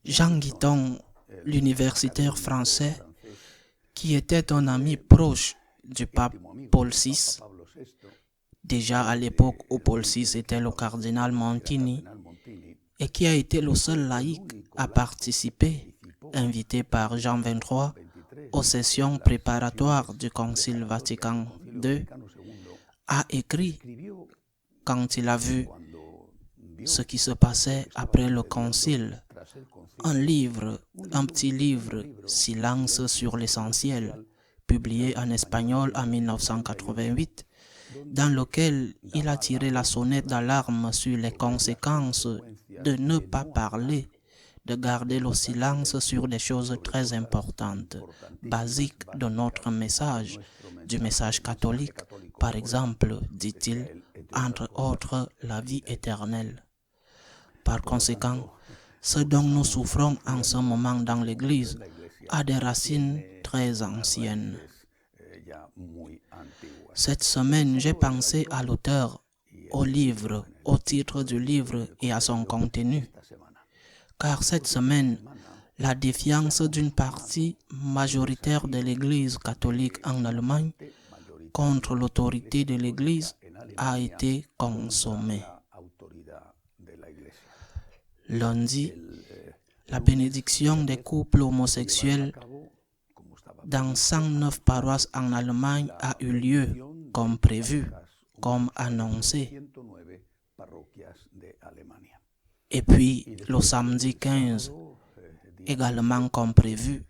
Jean Guiton, l'universitaire français, qui était un ami proche du pape Paul VI, déjà à l'époque où Paul VI était le cardinal Montini, et qui a été le seul laïc à participer, invité par Jean XXIII, aux sessions préparatoires du Concile Vatican II, a écrit, quand il a vu ce qui se passait après le concile, un petit livre, Silence sur l'essentiel, publié en espagnol en 1988, dans lequel il a tiré la sonnette d'alarme sur les conséquences de ne pas parler, de garder le silence sur des choses très importantes, basiques de notre message, du message catholique, par exemple, dit-il, entre autres, la vie éternelle. Par conséquent, ce dont nous souffrons en ce moment dans l'Église a des racines très anciennes. Cette semaine, j'ai pensé à l'auteur, au livre, au titre du livre et à son contenu. Car cette semaine, la défiance d'une partie majoritaire de l'Église catholique en Allemagne contre l'autorité de l'Église a été consommée. Lundi, la bénédiction des couples homosexuels dans 109 paroisses en Allemagne a eu lieu, comme prévu, comme annoncé. Et puis, le samedi 15, également comme prévu,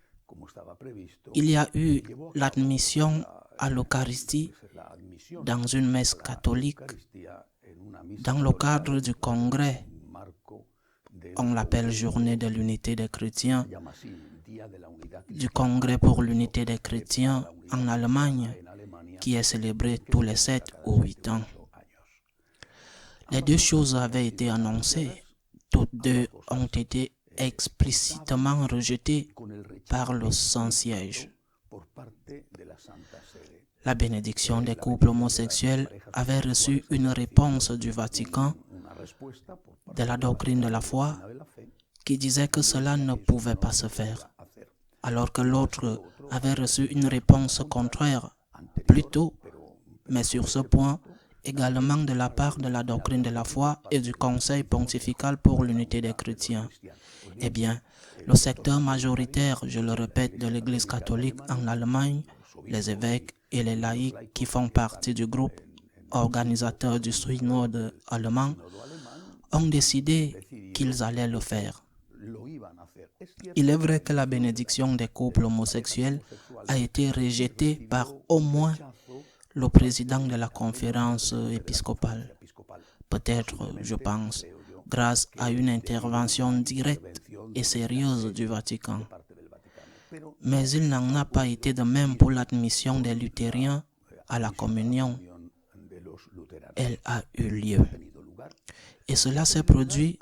il y a eu l'admission à l'Eucharistie dans une messe catholique dans le cadre du congrès. On l'appelle Journée de l'unité des chrétiens, du congrès pour l'unité des chrétiens en Allemagne, qui est célébré tous les 7 ou 8 ans. Les deux choses avaient été annoncées. Toutes deux ont été explicitement rejetées par le Saint-Siège. La bénédiction des couples homosexuels avait reçu une réponse du Vatican, de la doctrine de la foi, qui disait que cela ne pouvait pas se faire, alors que l'autre avait reçu une réponse contraire plus tôt, mais sur ce point, également de la part de la doctrine de la foi et du Conseil pontifical pour l'unité des chrétiens. Eh bien, le secteur majoritaire, je le répète, de l'Église catholique en Allemagne, les évêques et les laïcs qui font partie du groupe organisateur du synode allemand, ont décidé qu'ils allaient le faire. Il est vrai que la bénédiction des couples homosexuels a été rejetée par au moins le président de la conférence épiscopale. Peut-être, je pense, grâce à une intervention directe et sérieuse du Vatican. Mais il n'en a pas été de même pour l'admission des luthériens à la communion. Elle a eu lieu. Et cela s'est produit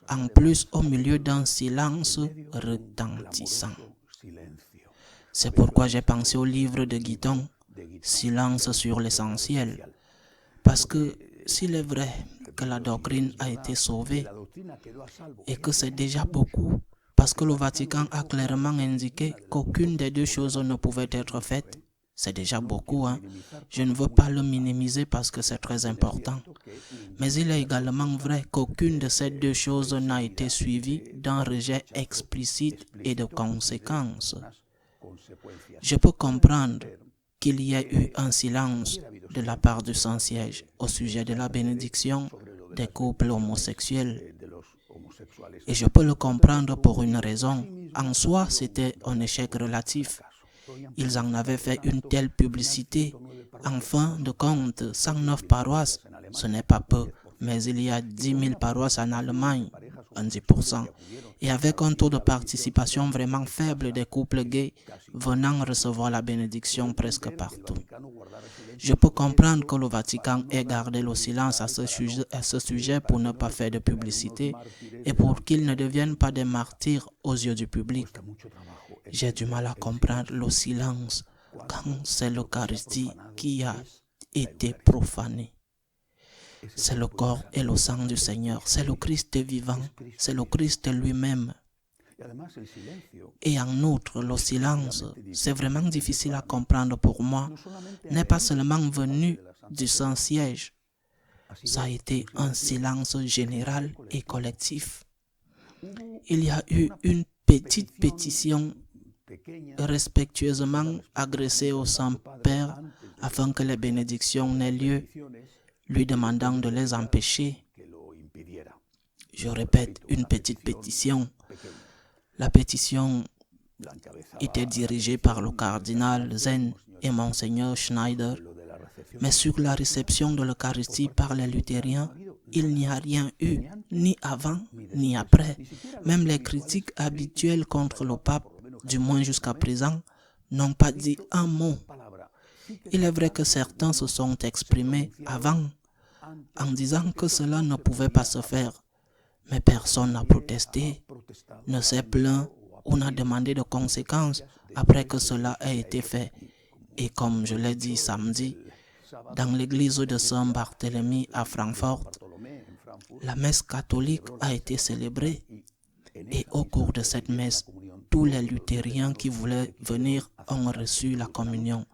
en plus au milieu d'un silence retentissant. C'est pourquoi j'ai pensé au livre de Guiton, Silence sur l'essentiel. Parce que s'il est vrai que la doctrine a été sauvée et que c'est déjà beaucoup, parce que le Vatican a clairement indiqué qu'aucune des deux choses ne pouvait être faite, c'est déjà beaucoup, hein. Je ne veux pas le minimiser parce que c'est très important. Mais il est également vrai qu'aucune de ces deux choses n'a été suivie d'un rejet explicite et de conséquences. Je peux comprendre qu'il y ait eu un silence de la part du Saint-Siège au sujet de la bénédiction des couples homosexuels. Et je peux le comprendre pour une raison. En soi, c'était un échec relatif. Ils en avaient fait une telle publicité. En fin de compte, 109 paroisses, ce n'est pas peu, mais il y a 10 000 paroisses en Allemagne, un 10%, et avec un taux de participation vraiment faible des couples gays venant recevoir la bénédiction presque partout. Je peux comprendre que le Vatican ait gardé le silence à ce sujet pour ne pas faire de publicité et pour qu'ils ne deviennent pas des martyrs aux yeux du public. J'ai du mal à comprendre le silence quand c'est l'Eucharistie qui a été profanée. C'est le corps et le sang du Seigneur, c'est le Christ vivant, c'est le Christ lui-même. Et en outre, le silence, c'est vraiment difficile à comprendre pour moi, n'est pas seulement venu du Saint-Siège. Ça a été un silence général et collectif. Il y a eu une petite pétition respectueusement adressée au Saint-Père afin que les bénédictions n'aient lieu, lui demandant de les empêcher. Je répète, une petite pétition. La pétition était dirigée par le cardinal Zen et Monseigneur Schneider, mais sur la réception de l'Eucharistie par les luthériens, il n'y a rien eu, ni avant, ni après. Même les critiques habituelles contre le pape, du moins jusqu'à présent, n'ont pas dit un mot. Il est vrai que certains se sont exprimés avant, en disant que cela ne pouvait pas se faire. Mais personne n'a protesté, ne s'est plaint ou n'a demandé de conséquences après que cela ait été fait. Et comme je l'ai dit samedi, dans l'église de Saint-Barthélemy à Francfort, la messe catholique a été célébrée. Et au cours de cette messe, tous les luthériens qui voulaient venir ont reçu la communion.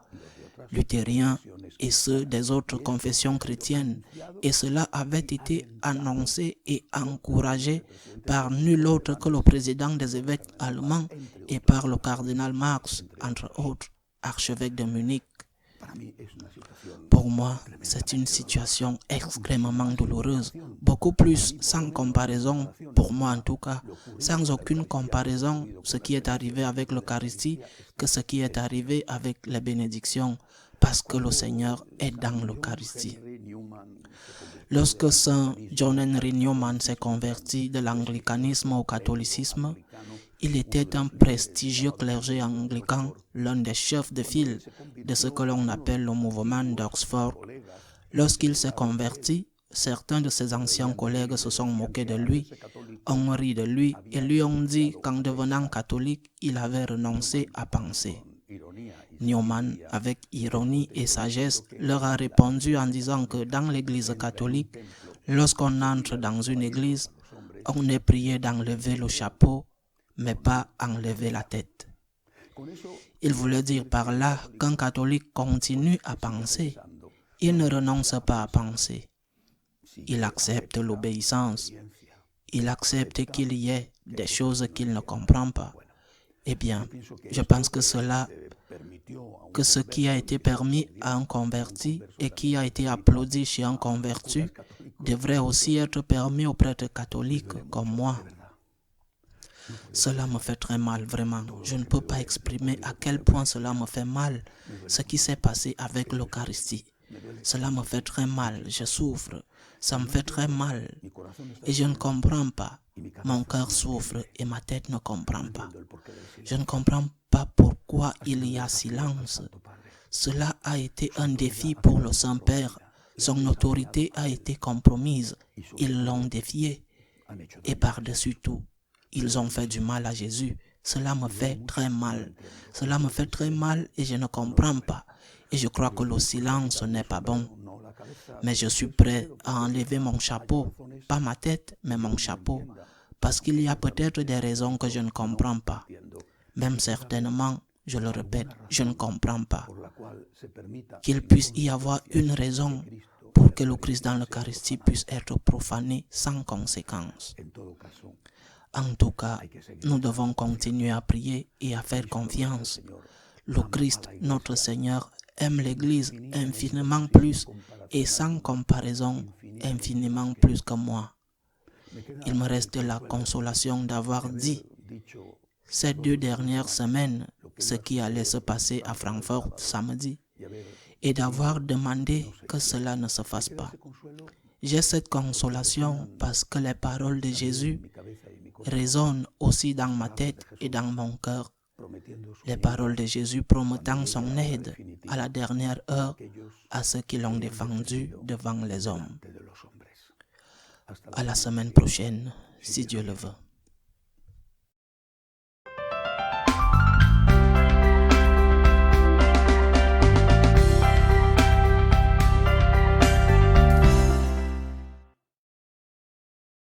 Luthériens et ceux des autres confessions chrétiennes, et cela avait été annoncé et encouragé par nul autre que le président des évêques allemands et par le cardinal Marx, entre autres, archevêque de Munich. Pour moi, c'est une situation extrêmement douloureuse, beaucoup plus sans comparaison, pour moi en tout cas, sans aucune comparaison, ce qui est arrivé avec l'Eucharistie que ce qui est arrivé avec les bénédictions, parce que le Seigneur est dans l'Eucharistie. Lorsque Saint John Henry Newman s'est converti de l'anglicanisme au catholicisme, il était un prestigieux clergé anglican, l'un des chefs de file de ce que l'on appelle le mouvement d'Oxford. Lorsqu'il s'est converti, certains de ses anciens collègues se sont moqués de lui, ont ri de lui et lui ont dit qu'en devenant catholique, il avait renoncé à penser. Newman, avec ironie et sagesse, leur a répondu en disant que dans l'église catholique, lorsqu'on entre dans une église, on est prié d'enlever le chapeau, mais pas enlever la tête. Il voulait dire par là qu'un catholique continue à penser. Il ne renonce pas à penser. Il accepte l'obéissance. Il accepte qu'il y ait des choses qu'il ne comprend pas. Eh bien, je pense que ce qui a été permis à un converti et qui a été applaudi chez un converti devrait aussi être permis aux prêtres catholiques comme moi. Cela me fait très mal, vraiment. Je ne peux pas exprimer à quel point cela me fait mal, ce qui s'est passé avec l'Eucharistie. Cela me fait très mal, je souffre, ça me fait très mal. Et je ne comprends pas. Mon cœur souffre et ma tête ne comprend pas. Je ne comprends pas pourquoi il y a silence. Cela a été un défi pour le Saint-Père. Son autorité a été compromise. Ils l'ont défié. Et par-dessus tout, ils ont fait du mal à Jésus. Cela me fait très mal. Cela me fait très mal et je ne comprends pas. Et je crois que le silence n'est pas bon. Mais je suis prêt à enlever mon chapeau. Pas ma tête, mais mon chapeau. Parce qu'il y a peut-être des raisons que je ne comprends pas. Même certainement, je le répète, je ne comprends pas. Qu'il puisse y avoir une raison pour que le Christ dans l'Eucharistie puisse être profané sans conséquence. En tout cas, nous devons continuer à prier et à faire confiance. Le Christ, notre Seigneur, aime l'Église infiniment plus et sans comparaison infiniment plus que moi. Il me reste la consolation d'avoir dit ces 2 dernières semaines ce qui allait se passer à Francfort samedi et d'avoir demandé que cela ne se fasse pas. J'ai cette consolation parce que les paroles de Jésus résonnent aussi dans ma tête et dans mon cœur. Les paroles de Jésus promettant son aide à la dernière heure à ceux qui l'ont défendu devant les hommes. À la semaine prochaine, si Dieu le veut.